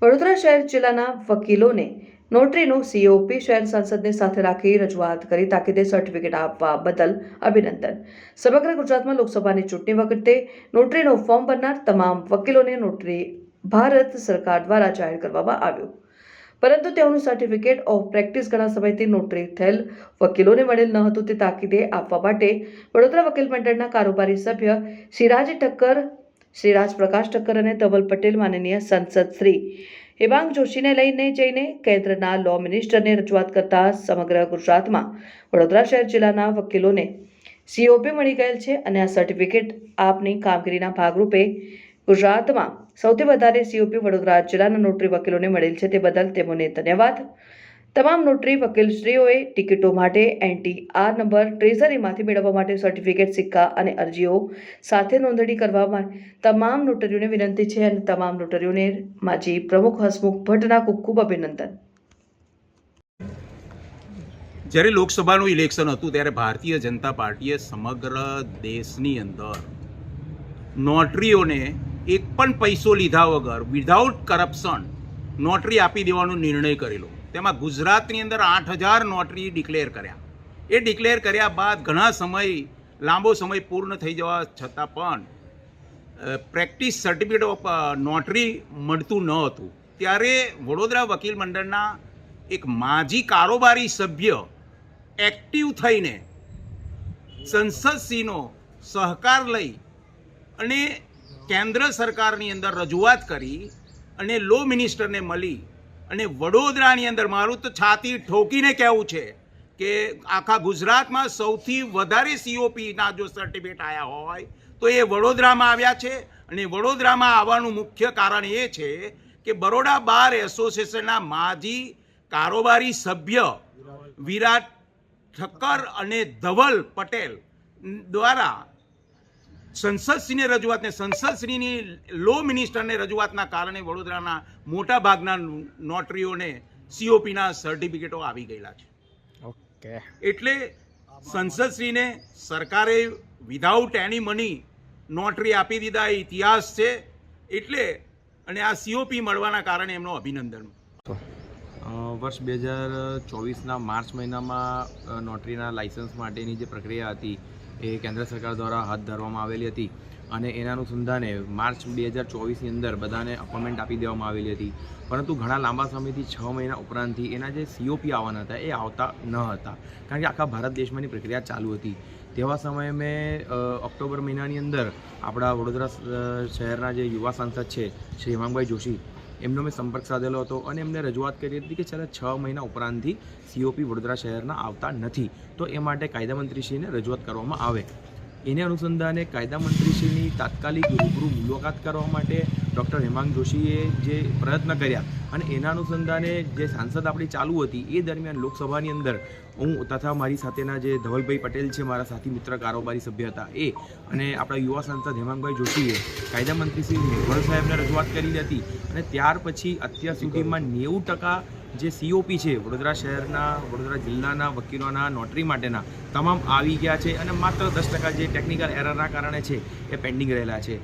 વડોદરા શહેર જિલ્લાના વકીલોને નોટરીનું સીઓપી શહેર સાંસદને સાથે રાખી રજૂઆત કરી તાકીદે સર્ટિફિકેટ આપવા બદલ અભિનંદન. સમગ્ર ગુજરાતમાં લોકસભાની ચૂંટણી વખતે નોટરીનું ફોર્મ ભરનાર તમામ વકીલોને નોટરી ભારત સરકાર દ્વારા જાહેર કરવામાં આવ્યું, પરંતુ તેઓનું સર્ટિફિકેટ ઓફ પ્રેક્ટિસ ઘણા સમયથી નોટરી થયેલ વકીલોને મળેલ ન હતું. તે તાકીદે આપવા માટે વડોદરા વકીલ મંડળના કારોબારી સભ્ય શ્રી રાજ પ્રકાશ ઠક્કર અને ધવલ પટેલ માનનીય સંસદ શ્રી હેમાંગ જોશીને લઈને જઈને કેન્દ્રના લો મિનિસ્ટરને રજૂઆત કરતા સમગ્ર ગુજરાતમાં વડોદરા શહેર જિલ્લાના વકીલોને સીઓપી મળી ગયેલ છે અને આ સર્ટિફિકેટ આપની કામગીરીના ભાગરૂપે ગુજરાતમાં સૌથી વધારે સીઓપી વડોદરા જિલ્લાના નોટરી વકીલોને મળેલ છે. તે બદલ તેમને ધન્યવાદ. તમામ નોટરી વકીલશ્રીઓએ ટિકિટો માટે NTR નંબર ટ્રેઝરીમાંથી મેળવવા માટે સર્ટિફિકેટ, સિક્કા અને અરજીઓ સાથે નોંધણી કરવા તમામ નોટરીઓને વિનંતી છે અને તમામ નોટરીઓને માજી પ્રમુખ હસમુખ ભટ્ટના ખૂબ ખૂબ અભિનંદન. જ્યારે લોકસભાનું ઇલેક્શન હતું ત્યારે ભારતીય જનતા પાર્ટીએ સમગ્ર દેશની અંદર નોટરીઓને એક પણ પૈસો લીધા વગર વિધાઉટ કરપ્શન નોટરી આપી દેવાનો નિર્ણય કરેલો. તેમાં ગુજરાતની અંદર 8,000 નોટરી ડિક્લેર કર્યા. એ ડિક્લેર કર્યા બાદ ઘણા લાંબો સમય પૂર્ણ થઈ જવા છતાં પણ પ્રેક્ટિસ સર્ટિફિકેટ ઓફ નોટરી મળતું ન હતું. ત્યારે વડોદરા વકીલ મંડળના એક માજી કારોબારી સભ્ય એક્ટિવ થઈને સંસદશ્રીનો સહકાર લઈ અને કેન્દ્ર સરકારની અંદર રજૂઆત કરી અને લો મિનિસ્ટરને મળી અને વડોદરાની અંદર મારું તો છાતી ઠોકીને કહેવું છે કે આખા ગુજરાતમાં સૌથી વધારે COPના જો સર્ટિફિકેટ આવ્યા હોય તો એ વડોદરામાં આવ્યા છે. અને વડોદરામાં આવવાનું મુખ્ય કારણ એ છે કે બરોડા બાર એસોસિએશનના માજી કારોબારી સભ્ય વિરાટ ઠક્કર અને ધવલ પટેલ દ્વારા સંસદશ્રીને રજૂઆતને સંસદશ્રીની લો મિનિસ્ટરને રજૂઆતના કારણે વડોદરાના મોટા ભાગના નોટરીઓને COPના સર્ટિફિકેટો આવી ગયેલા છે. ઓકે, એટલે સંસદશ્રીને સરકારે વિધાઉટ એની મની નોટરી આપી દીધા એ ઇતિહાસ છે. એટલે અને આ COP મળવાના કારણે એમનો અભિનંદન. વર્ષ 2024ના માર્ચ મહિનામાં નોટરીના લાયસન્સ માટેની જે પ્રક્રિયા હતી એ કેન્દ્ર સરકાર દ્વારા હાથ ધરવામાં આવેલી હતી અને એના અનુસંધાને માર્ચ 2024ની અંદર બધાને અપોઇન્ટમેન્ટ આપી દેવામાં આવેલી હતી. પરંતુ ઘણા લાંબા સમયથી 6 મહિના ઉપરાંતથી એના જે COP આવવાના હતા એ આવતા ન હતા, કારણ કે આખા ભારત દેશમાંની પ્રક્રિયા ચાલુ હતી. તેવા સમયે મેં ઓક્ટોબર મહિનાની અંદર આપણા વડોદરા શહેરના જે યુવા સાંસદ છે શ્રી હેમાંગભાઈ જોશી, એમનો મેં સંપર્ક સાધેલો હતો અને એમને રજૂઆત કરી હતી કે છેલ્લા 6 મહિના ઉપરાંતથી COP વડોદરા શહેરના આવતા નથી, તો એ માટે કાયદામંત્રીશ્રીને રજૂઆત કરવામાં આવે. એને અનુસંધાને કાયદામંત્રીશ્રીની તાત્કાલિક રૂબરૂ મુલાકાત કરવા માટે ડૉક્ટર હેમાંગ જોશીએ જે પ્રયત્ન કર્યા અને એના અનુસંધાને જે સાંસદ આપણી ચાલુ હતી એ દરમિયાન લોકસભાની અંદર હું તથા મારી સાથેના જે ધવલભાઈ પટેલ છે, મારા સાથી મિત્ર કારોબારી સભ્ય હતા, એ અને આપણા યુવા સાંસદ હેમાંગભાઈ જોશીએ કાયદામંત્રી શ્રી મેઘવાલ સાહેબને રજૂઆત કરી હતી અને ત્યાર પછી અત્યાર સુધીમાં 90% જે COP છે વડોદરા શહેરના, વડોદરા જિલ્લાના વકીલોના નોટરી માટેના તમામ આવી ગયા છે અને માત્ર 10% જે ટેકનિકલ એરરના કારણે છે એ પેન્ડિંગ રહેલા છે.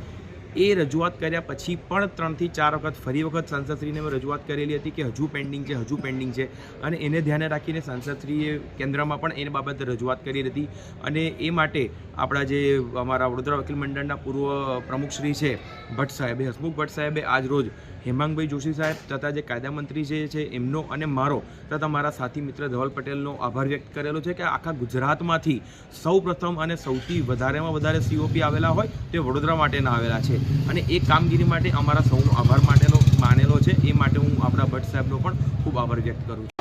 એ રજૂઆત કર્યા પછી પણ 3 થી 4 વખત ફરી વખત સાંસદશ્રીને મેં રજૂઆત કરેલી હતી કે હજુ પેન્ડિંગ છે અને એને ધ્યાને રાખીને સાંસદશ્રીએ કેન્દ્રમાં પણ એ બાબતે રજૂઆત કરી હતી. અને એ માટે આપણા જે અમારા વડોદરા વકીલ મંડળના પૂર્વ પ્રમુખશ્રી છે ભટ્ટ સાહેબે, હસમુખ ભટ્ટ સાહેબે આજ રોજ હેમાંગભાઈ જોશી સાહેબ તથા જે કાયદામંત્રી જે છે એમનો અને મારો તથા મારા સાથી મિત્ર ધવલ પટેલનો આભાર વ્યક્ત કરેલો છે કે આખા ગુજરાતમાંથી સૌ પ્રથમ અને સૌથી વધારેમાં વધારે COP આવેલા હોય તે વડોદરા માટેના આવેલા છે અને એ કામગીરી માટે અમારા સૌનો આભાર માનેલો છે. એ માટે હું આપણા ભટ્ટ સાહેબનો પણ ખૂબ આભાર વ્યક્ત કરું છું.